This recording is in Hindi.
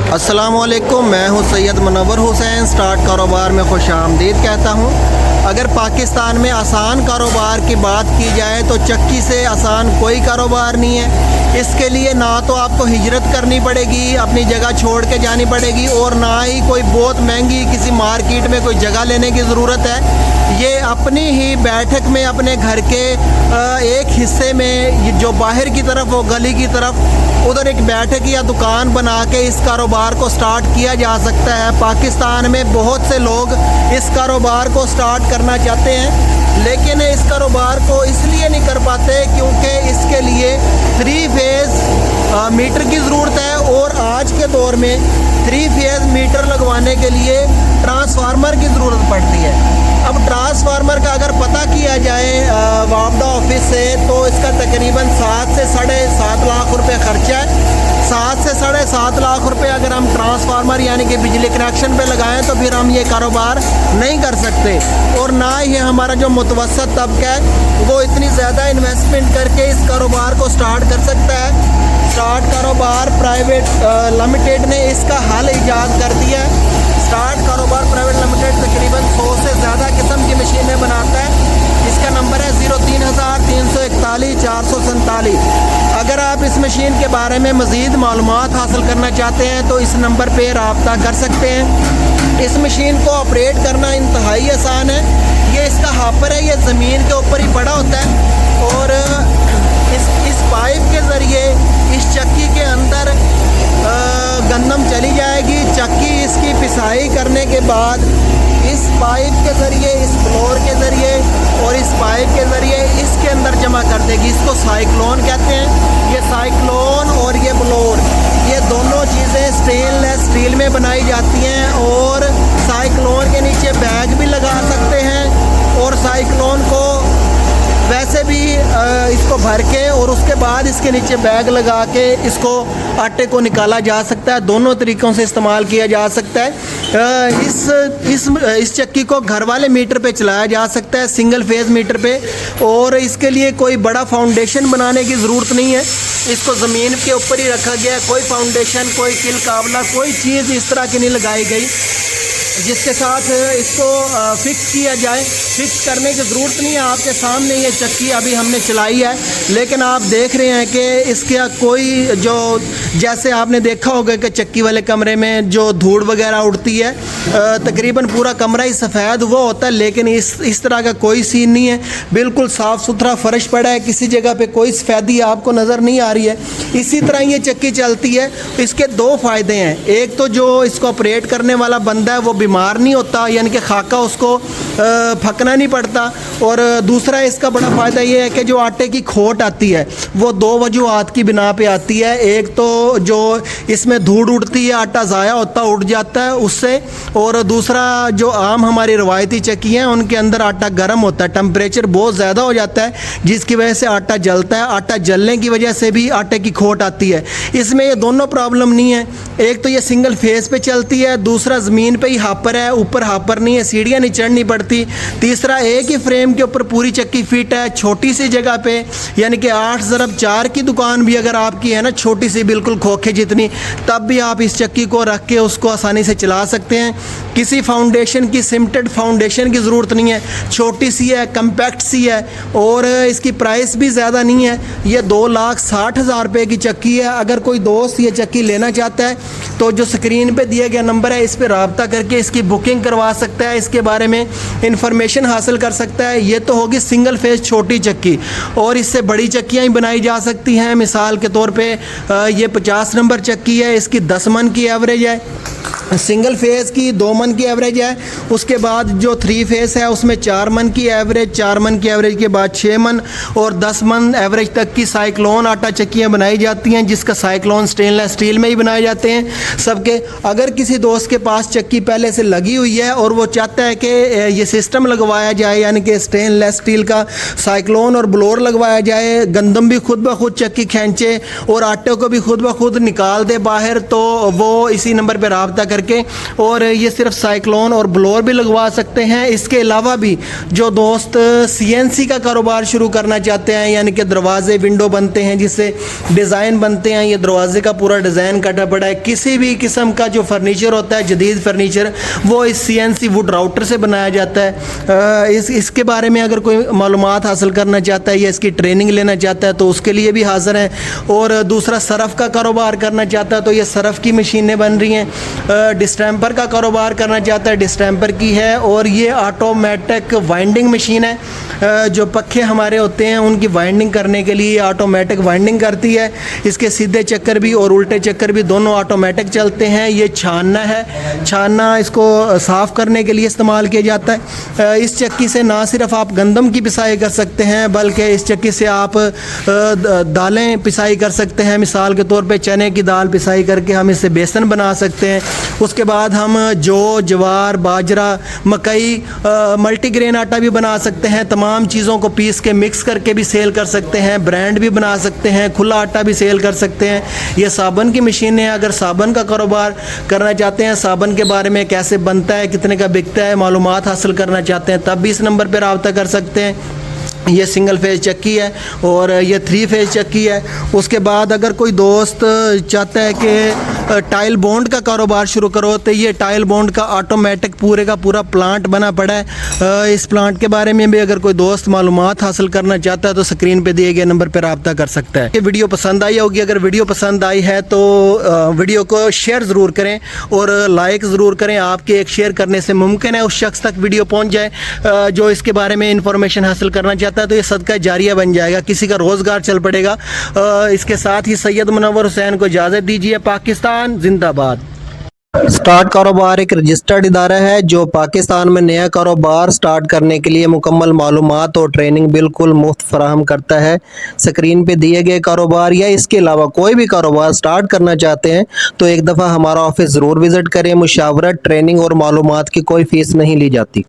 अस्सलामुअलैकुम, मैं हूं सैयद मुनव्वर हुसैन। स्टार्ट कारोबार में खुश आमदीद कहता हूं। अगर पाकिस्तान में आसान कारोबार की बात की जाए तो चक्की से आसान कोई कारोबार नहीं है। इसके लिए ना तो आपको हिजरत करनी पड़ेगी, अपनी जगह छोड़ के जानी पड़ेगी, और ना ही कोई बहुत महंगी किसी मार्केट में कोई जगह लेने की ज़रूरत है। ये अपनी ही बैठक में अपने घर के एक हिस्से में जो बाहर की तरफ हो, गली की तरफ, उधर एक बैठक या दुकान बना के इस कारोबार को स्टार्ट किया जा सकता है। पाकिस्तान में बहुत से लोग इस कारोबार को स्टार्ट करना चाहते हैं, लेकिन इस कारोबार को इसलिए नहीं कर पाते क्योंकि इसके लिए 3 फेज़ मीटर की ज़रूरत है, और आज के दौर में 3 फेज़ मीटर लगवाने के लिए ट्रांसफार्मर की ज़रूरत पड़ती है। अब ट्रांसफार्मर का अगर पता किया जाए वापडा ऑफिस से, तो इसका तकरीबन 7 से 7.5 लाख रुपए खर्चा है। 7 से 7.5 लाख रुपए अगर हम ट्रांसफार्मर यानी कि बिजली कनेक्शन पे लगाएं तो फिर हम ये कारोबार नहीं कर सकते, और ना ही हमारा जो मुतवसत तबका है वो इतनी ज़्यादा इन्वेस्टमेंट करके इस कारोबार को स्टार्ट कर सकता है। स्टार्ट कारोबार प्राइवेट लिमिटेड ने इसका हल ईजाद कर दिया है। स्टार्ट कारोबार प्राइवेट लिमिटेड तकरीबन 100 से ज़्यादा किस्म की मशीनें बनाता है। इसका नंबर है 03,341 447। अगर आप इस मशीन के बारे में मज़ीद मालूमात हासिल करना चाहते हैं तो इस नंबर पर रब्ता कर सकते हैं। इस मशीन को ऑपरेट करना इंतहाई आसान है। ये इसका हापर है, ये ज़मीन के ऊपर ही पड़ा होता है, और इस पाइप के ज़रिए इस चक्की के अंदर गंदम चली जाएगी। चक्की इसकी पिसाई करने के बाद इस पाइप के ज़रिए, इस ब्लोअर के ज़रिए और इस पाइप के ज़रिए इसके अंदर जमा कर देगी। इसको साइक्लोन कहते हैं। ये साइक्लोन और ये ब्लोअर, ये दोनों चीज़ें स्टेनलेस स्टील में बनाई जाती हैं, और साइक्लोन के नीचे बैग भी लगा सकते हैं, और साइक्लोन को वैसे भी इसको भर के और उसके बाद इसके नीचे बैग लगा के इसको आटे को निकाला जा सकता है। दोनों तरीक़ों से इस्तेमाल किया जा सकता है। इस चक्की को घर वाले मीटर पे चलाया जा सकता है, सिंगल फेज़ मीटर पे, और इसके लिए कोई बड़ा फाउंडेशन बनाने की ज़रूरत नहीं है। इसको ज़मीन के ऊपर ही रखा गया है। कोई फाउंडेशन, कोई किल काबला, कोई चीज़ इस तरह की नहीं लगाई गई जिसके साथ इसको फिक्स किया जाए। फिक्स करने की ज़रूरत नहीं है। आपके सामने ये चक्की अभी हमने चलाई है, लेकिन आप देख रहे हैं कि इसका कोई जो, जैसे आपने देखा होगा कि चक्की वाले कमरे में जो धूड़ वगैरह उड़ती है, तकरीबन पूरा कमरा ही सफ़ेद हुआ होता है, लेकिन इस तरह का कोई सीन नहीं है। बिल्कुल साफ़ सुथरा फ़र्श पड़ा है, किसी जगह पे कोई सफ़ेदी आपको नज़र नहीं आ रही है। इसी तरह ये चक्की चलती है। इसके 2 फ़ायदे हैं। एक तो जो इसको ऑपरेट करने वाला बंदा है वो बीमार नहीं होता, यानी कि खाका उसको फकना नहीं पड़ता, और दूसरा इसका बड़ा फ़ायदा ये है कि जो आटे की खोट आती है वो 2 वजूहात की बिना पे आती है। एक तो जो इसमें धूड़ उड़ती है, आटा ज़ाया होता उड़ जाता है उससे, और दूसरा जो आम हमारी रवायती चक्की हैं उनके अंदर आटा गर्म होता है, टेम्परेचर बहुत ज़्यादा हो जाता है, जिसकी वजह से आटा जलता है। आटा जलने की वजह से भी आटे की खोट आती है। इसमें ये दोनों प्रॉब्लम नहीं है। एक तो ये सिंगल फेज़ पे चलती है, दूसरा ज़मीन पे ही हापर है, ऊपर हापर नहीं है, सीढ़ियाँ नहीं चढ़नी पड़ती। तीसरा एक ही फ्रेम के ऊपर पूरी चक्की फिट है, छोटी सी जगह पे, यानी कि 8x4 की दुकान भी अगर आपकी है ना, छोटी सी बिल्कुल खोखे जितनी, तब भी आप इस चक्की को रख के उसको आसानी से चला सकते हैं। किसी फाउंडेशन की, सिमटेड फाउंडेशन की ज़रूरत नहीं है। छोटी सी है, कम्पैक्ट सी है, और इसकी प्राइस भी ज़्यादा नहीं है। ये 2,60,000 रुपये की चक्की है। अगर कोई दोस्त ये चक्की लेना चाहता है तो जो स्क्रीन पे दिया गया नंबर है इस पर रब्ता करके इसकी बुकिंग करवा सकता है, इसके बारे में इंफॉर्मेशन हासिल कर सकता है। ये तो होगी सिंगल फेज़ छोटी चक्की, और इससे बड़ी चक्कियाँ ही बनाई जा सकती हैं। मिसाल के तौर पे ये 50 नंबर चक्की है, इसकी 10 मन की एवरेज है। सिंगल फेज़ की 2 मन की एवरेज है। उसके बाद जो 3 फेज़ है उसमें 4 मन की एवरेज, 4 मन की एवरेज के बाद 6 मन और 10 मन एवरेज तक की साइक्लोन आटा चक्कियाँ बनाई जाती हैं, जिसका साइक्लोन स्टेनलेस स्टील में ही बनाए जाते हैं सबके। अगर किसी दोस्त के पास चक्की पहले से लगी हुई है और वो चाहता है कि ये सिस्टम लगवाया जाए, यानी कि स्टेनलेस स्टील का साइक्लोन और ब्लोअर लगवाया जाए, गंदम भी खुद ब खुद चक्की खींचे और आटे को भी खुद ब खुद निकाल दे बाहर, तो वो इसी नंबर पर रब्ता करके, और ये सिर्फ साइक्लोन और ब्लोअर भी लगवा सकते हैं। इसके अलावा भी जो दोस्त CNC का कारोबार शुरू करना चाहते हैं, यानी कि दरवाजे विंडो बनते हैं जिससे डिज़ाइन बनते हैं, ये दरवाजे का पूरा डिज़ाइन कटा पड़ा है, किसी भी किस्म का जो फर्नीचर होता है जदीद फर्नीचर वो इस CNC वुड राउटर से बनाया जाता है। इसके बारे में अगर कोई मालूमात हासिल करना चाहता है या इसकी ट्रेनिंग लेना चाहता है तो उसके लिए भी हाज़िर है। और दूसरा सरफ़ का कारोबार करना चाहता है तो ये सरफ़ की मशीनें बन रही हैं। डिस्टेंपर का कारोबार करना चाहता है, डिस्टेंपर की है। और ये ऑटोमेटिक वाइंडिंग मशीन है, जो पखे हमारे होते हैं उनकी वाइंडिंग करने के लिए ऑटोमेटिक वाइंडिंग करती है। इसके सीधे चक्कर भी और उल्टे चक्कर भी दोनों ऑटोमेटिक चलते हैं। ये छानना है, छानना इसको साफ़ करने के लिए इस्तेमाल किया जाता है। इस चक्की से ना सिर्फ आप गंदम की पिसाई कर सकते हैं बल्कि इस चक्की से आप दालें पिसाई कर सकते हैं। मिसाल के तौर पे चने की दाल पिसाई करके हम इससे बेसन बना सकते हैं। उसके बाद हम जौ, ज्वार, बाजरा, मकई, मल्टीग्रेन आटा भी बना सकते हैं। तमाम चीज़ों को पीस के मिक्स करके भी सेल कर सकते हैं। ब्रांड भी बना सकते हैं, खुला आटा भी सेल कर सकते हैं। ये साबुन की मशीन है, अगर साबुन का कारोबार करना चाहते हैं, साबुन के बारे में कैसे बनता है, कितने का बिकता है, मालूमात हासिल करना चाहते हैं, तब भी इस नंबर पर रब्ता कर सकते हैं। ये सिंगल फेज चक्की है और ये 3 फेज चक्की है। उसके बाद अगर कोई दोस्त चाहता है कि टाइल बॉन्ड का कारोबार शुरू करो तो ये टाइल बॉन्ड का ऑटोमेटिक पूरे का पूरा प्लांट बना पड़ा है। इस प्लांट के बारे में भी अगर कोई दोस्त मालूमात हासिल करना चाहता है तो स्क्रीन पे दिए गए नंबर पर रब्ता कर सकता है। ये वीडियो पसंद आई होगी, अगर वीडियो पसंद आई है तो वीडियो को शेयर ज़रूर करें और लाइक ज़रूर करें। आपके एक शेयर करने से मुमकिन है उस शख्स तक वीडियो पहुँच जाए जो इसके बारे में इंफॉर्मेशन हासिल करना चाहता है, तो ये सदका जारिया बन जाएगा, किसी का रोज़गार चल पड़ेगा। इसके साथ ही सैयद मुनव्वर हुसैन को इजाज़त दीजिए। पाकिस्तान जिंदाबाद। स्टार्ट कारोबार एक रजिस्टर्ड इदारा है जो पाकिस्तान में नया कारोबार स्टार्ट करने के लिए मुकम्मल मालूमात और ट्रेनिंग बिल्कुल मुफ्त फराहम करता है। स्क्रीन पे दिए गए कारोबार या इसके अलावा कोई भी कारोबार स्टार्ट करना चाहते हैं तो एक दफ़ा हमारा ऑफिस ज़रूर विज़िट करें। मुशावरत, ट्रेनिंग और मालूमात की कोई फ़ीस नहीं ली जाती।